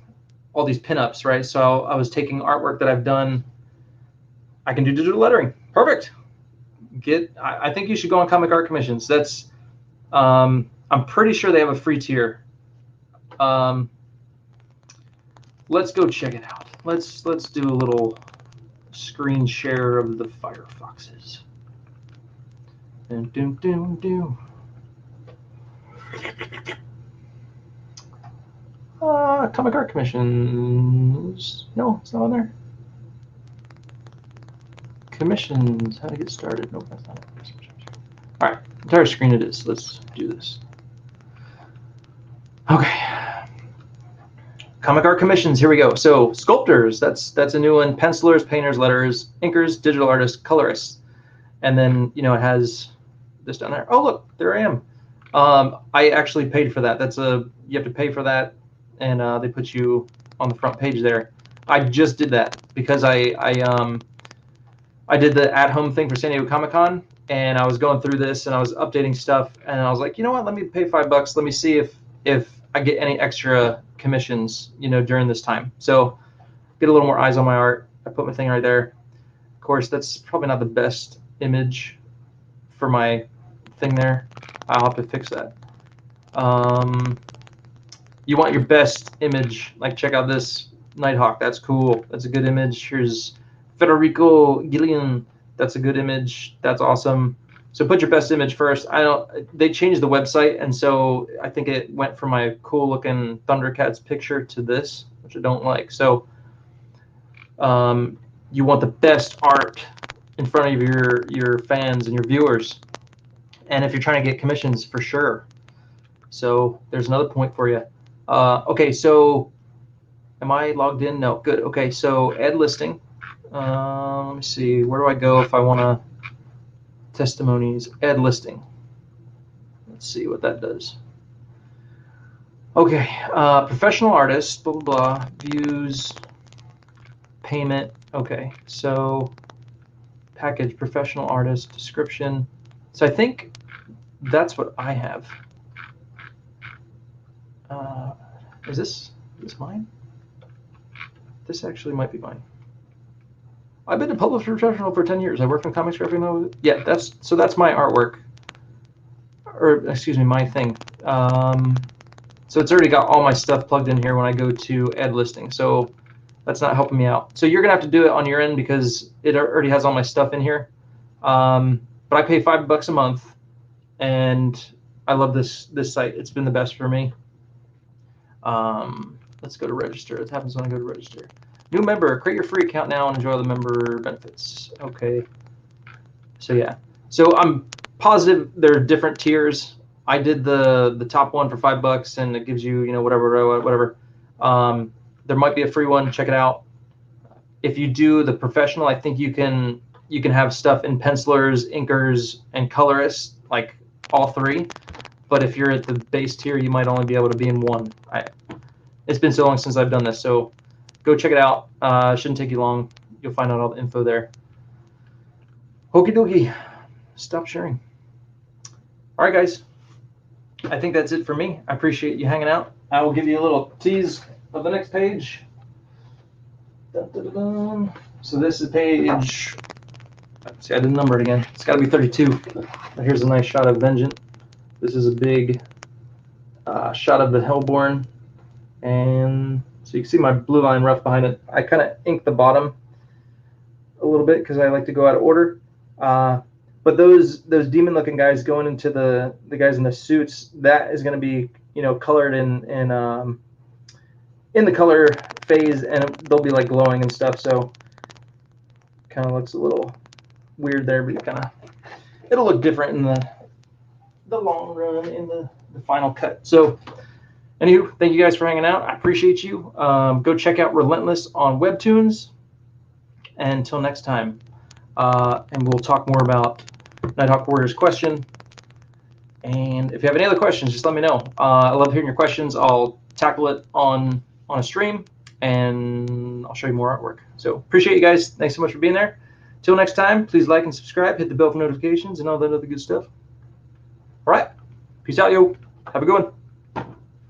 all these pinups, right? So I was taking artwork that I've done. I can do digital lettering. Perfect. I think you should go on comic art commissions. That's, I'm pretty sure they have a free tier. Let's go check it out. Let's do a little screen share of the Firefoxes. Comic art commissions. No, it's not on there. Commissions. How to get started? Nope, that's not it. All right, entire screen it is. Let's do this. Okay. Comic art commissions, here we go. So sculptors, that's a new one. Pencilers, painters, letterers, inkers, digital artists, colorists. And then, you know, it has this down there. Oh, look, there I am. I actually paid for that. You have to pay for that, and they put you on the front page there. I just did that because I did the at-home thing for San Diego Comic-Con, and I was going through this and I was updating stuff, and I was like, you know what, let me pay $5. Let me see if I get any extra commissions, you know, during this time. So get a little more eyes on my art. I put my thing right there. Of course, that's probably not the best image for my thing there. I'll have to fix that. You want your best image. Like, check out this Nighthawk. That's cool. That's a good image. Here's Federico Gillian. That's a good image. That's awesome. So put your best image first. They changed the website, and so I think it went from my cool looking Thundercats picture to this, which I don't like. So you want the best art in front of your fans and your viewers, and if you're trying to get commissions, for sure. So there's another point for you. Okay, so am I logged in? No, good. Okay, so add listing. Let me see. Where do I go if I want to? Testimonies, add listing. Let's see what that does. Okay, professional artist, blah, blah, blah, views, payment. Okay, so package, professional artist, description. So I think that's what I have. Is this mine? This actually might be mine. I've been a publisher professional for 10 years. I worked in comics graphic novel. Yeah, that's my artwork, or excuse me, my thing. So it's already got all my stuff plugged in here when I go to add listing. So that's not helping me out. So you're gonna have to do it on your end because it already has all my stuff in here. But I pay $5 a month, and I love this site. It's been the best for me. Let's go to register. It happens when I go to register. New member, create your free account now and enjoy the member benefits. Okay. So yeah. So I'm positive there are different tiers. I did the top one for $5, and it gives you whatever. There might be a free one. Check it out. If you do the professional, I think you can have stuff in pencilers, inkers, and colorists, like all three. But if you're at the base tier, you might only be able to be in one. It's been so long since I've done this, so go check it out. Shouldn't take you long. You'll find out all the info there. Okie dokie. Stop sharing. All right, guys. I think that's it for me. I appreciate you hanging out. I will give you a little tease of the next page. Dun, dun, dun, dun. So this is page. See, I didn't number it again. It's got to be 32. Here's a nice shot of Vengeance. This is a big shot of the Hellborn, and so you can see my blue line rough behind it. I kind of inked the bottom a little bit because I like to go out of order. But those demon-looking guys going into the guys in the suits, that is going to be colored in the color phase, and they'll be like glowing and stuff. So kind of looks a little weird there, but it'll look different in the long run, in the final cut. So anywho, thank you guys for hanging out. I appreciate you. Go check out Relentless on Webtoons. And until next time, and we'll talk more about Nighthawk Warrior's question. And if you have any other questions, just let me know. I love hearing your questions. I'll tackle it on a stream, and I'll show you more artwork. So appreciate you guys. Thanks so much for being there. Till next time, please like and subscribe, hit the bell for notifications, and all that other good stuff. All right. Peace out, yo. Have a good one.